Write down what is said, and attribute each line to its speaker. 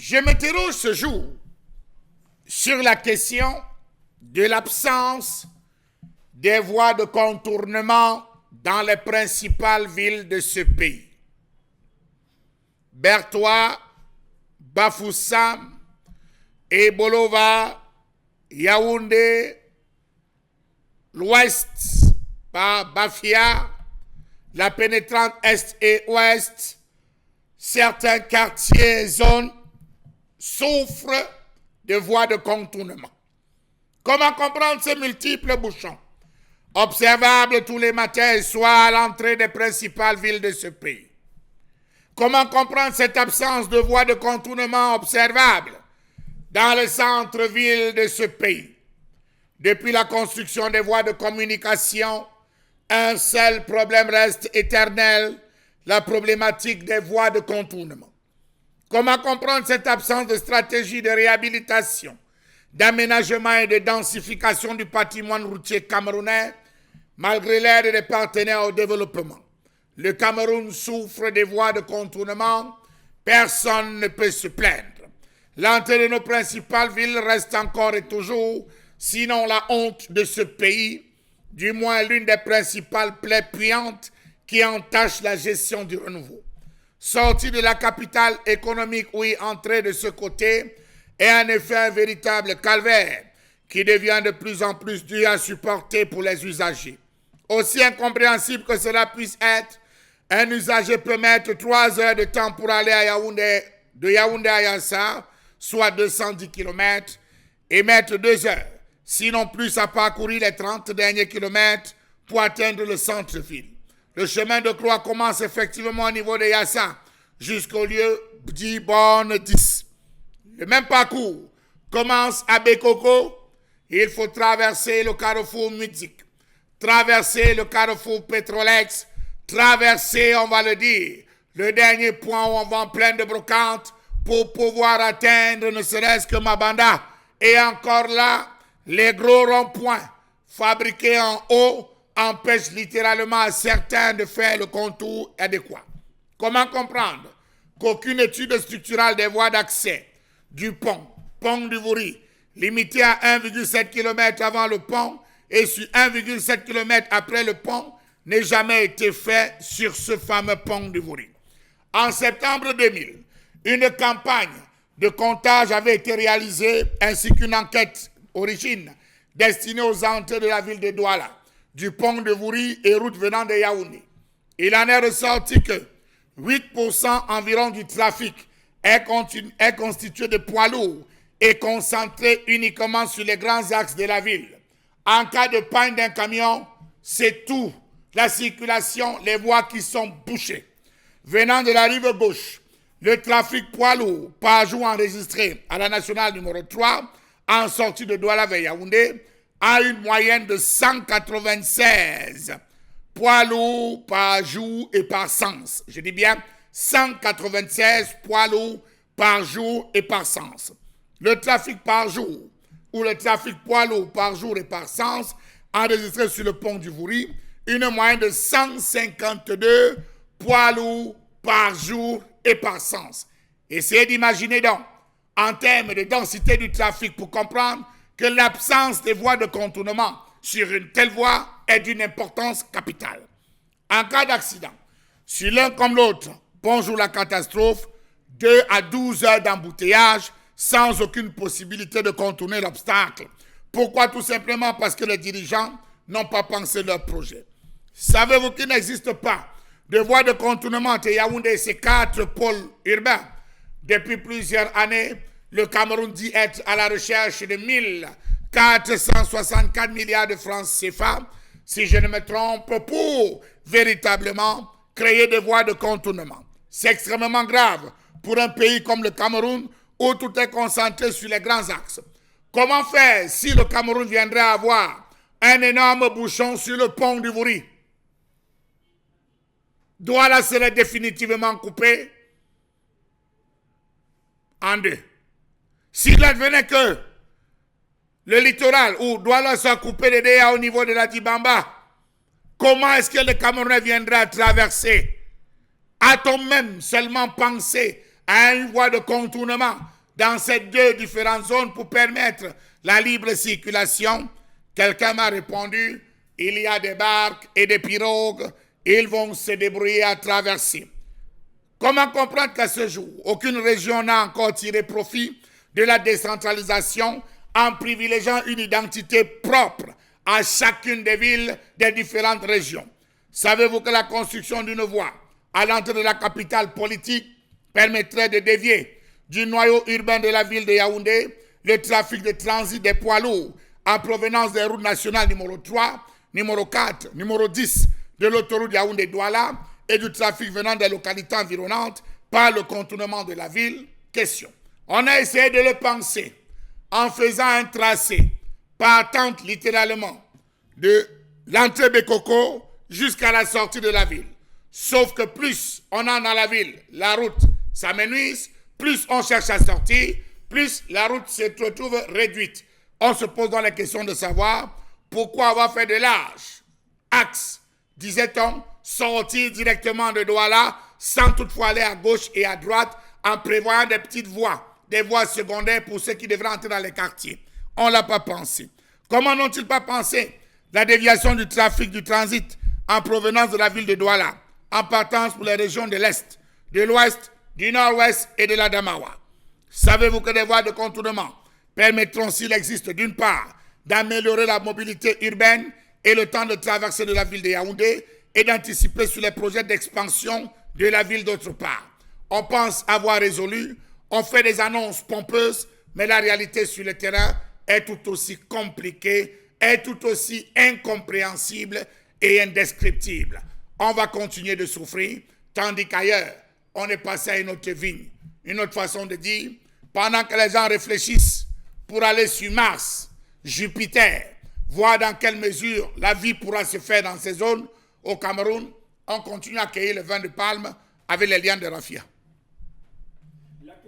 Speaker 1: Je m'interroge ce jour sur la question de l'absence des voies de contournement dans les principales villes de ce pays. Bertoua, Bafoussam, Ebolova, Yaoundé, l'ouest par Bafia, la pénétrante est et ouest, certains quartiers et zones souffrent de voies de contournement. Comment comprendre ces multiples bouchons, observables tous les matins et soirs à l'entrée des principales villes de ce pays? Comment comprendre cette absence de voies de contournement observables dans le centre-ville de ce pays? Depuis la construction des voies de communication, un seul problème reste éternel, la problématique des voies de contournement. Comment comprendre cette absence de stratégie de réhabilitation, d'aménagement et de densification du patrimoine routier camerounais, malgré l'aide des partenaires au développement? Le Cameroun souffre des voies de contournement, personne ne peut se plaindre. L'entrée de nos principales villes reste encore et toujours, sinon la honte de ce pays, du moins l'une des principales plaies puantes qui entachent la gestion du renouveau. Sortie de la capitale économique, oui, entrée de ce côté, est en effet un véritable calvaire qui devient de plus en plus dur à supporter pour les usagers. Aussi incompréhensible que cela puisse être, un usager peut mettre 3 heures de temps pour aller à Yaoundé, de Yaoundé à Yassar, soit 210 km, et mettre 2 heures, sinon plus, à parcourir les 30 derniers kilomètres pour atteindre le centre-ville. Le chemin de croix commence effectivement au niveau de Yassar jusqu'au lieu dit borne 10. Le même parcours commence à Bekoko. Il faut traverser le carrefour Muzik, traverser le carrefour Petrolex, traverser, on va le dire, le dernier point où on vend plein de brocantes pour pouvoir atteindre ne serait-ce que Mabanda. Et encore là, les gros ronds-points fabriqués en haut empêchent littéralement à certains de faire le contour adéquat. Comment comprendre qu'aucune étude structurale des voies d'accès du pont du Vouri, limité à 1,7 km avant le pont et sur 1,7 km après le pont, n'ait jamais été fait sur ce fameux pont du Vouri? En septembre 2000, une campagne de comptage avait été réalisée ainsi qu'une enquête origine destinée aux entrées de la ville de Douala, du pont de Vouri et route venant de Yaoundé. Il en est ressorti que 8% environ du trafic est constitué de poids lourds et concentré uniquement sur les grands axes de la ville. En cas de panne d'un camion, c'est tout. La circulation, les voies qui sont bouchées. Venant de la rive gauche, le trafic poids lourd par jour enregistré à la nationale numéro 3, en sortie de Douala vers Yaoundé, a une moyenne de 196 poids lourds par jour et par sens. Je dis bien 196 poids lourds par jour et par sens. Le trafic par jour ou le trafic poids lourd par jour et par sens enregistré sur le pont du Vouri, une moyenne de 152 poids lourds par jour et par sens. Essayez d'imaginer donc, en termes de densité du trafic, pour comprendre que l'absence des voies de contournement sur une telle voie est d'une importance capitale. En cas d'accident, si l'un comme l'autre, bonjour la catastrophe, 2 à 12 heures d'embouteillage sans aucune possibilité de contourner l'obstacle. Pourquoi? Tout simplement parce que les dirigeants n'ont pas pensé leur projet. Savez-vous qu'il n'existe pas de voies de contournement entre Yaoundé et ses 4 pôles urbains? Depuis plusieurs années, le Cameroun dit être à la recherche de 1464 milliards de francs CFA, si je ne me trompe, pour véritablement créer des voies de contournement. C'est extrêmement grave pour un pays comme le Cameroun où tout est concentré sur les grands axes. Comment faire si le Cameroun viendrait à avoir un énorme bouchon sur le pont du Vouri? Douala serait définitivement coupé en 2. S'il advenait que le littoral ou Douala soit coupé de DA au niveau de la Dibamba, comment est-ce que le Camerounais viendrait à traverser? A-t-on même seulement pensé à une voie de contournement dans ces deux différentes zones pour permettre la libre circulation? Quelqu'un m'a répondu, il y a des barques et des pirogues, ils vont se débrouiller à traverser. Comment comprendre qu'à ce jour, aucune région n'a encore tiré profit de la décentralisation en privilégiant une identité propre à chacune des villes des différentes régions? Savez-vous que la construction d'une voie à l'entrée de la capitale politique permettrait de dévier du noyau urbain de la ville de Yaoundé le trafic de transit des poids lourds en provenance des routes nationales numéro 3, numéro 4, numéro 10 de l'autoroute Yaoundé-Douala et du trafic venant des localités environnantes par le contournement de la ville? Question. On a essayé de le penser en faisant un tracé partant littéralement de l'entrée Bekoko jusqu'à la sortie de la ville. Sauf que plus on a dans la ville, la route s'amenuise, plus on cherche à sortir, plus la route se retrouve réduite. On se pose dans la question de savoir pourquoi avoir fait de larges axes, disait-on, sortir directement de Douala sans toutefois aller à gauche et à droite en prévoyant des petites voies, des voies secondaires pour ceux qui devraient entrer dans les quartiers. On ne l'a pas pensé. Comment n'ont-ils pas pensé la déviation du trafic du transit en provenance de la ville de Douala, en partance pour les régions de l'Est, de l'Ouest, du Nord-Ouest et de l'Adamawa? Savez-vous que des voies de contournement permettront, s'il existe d'une part, d'améliorer la mobilité urbaine et le temps de traverser de la ville de Yaoundé et d'anticiper sur les projets d'expansion de la ville d'autre part? On pense avoir résolu, on fait des annonces pompeuses, mais la réalité sur le terrain est tout aussi compliquée, est tout aussi incompréhensible et indescriptible. On va continuer de souffrir, tandis qu'ailleurs, on est passé à une autre vigne, une autre façon de dire, pendant que les gens réfléchissent pour aller sur Mars, Jupiter, voir dans quelle mesure la vie pourra se faire dans ces zones, au Cameroun, on continue à cueillir le vin de palme avec les liens de raffia.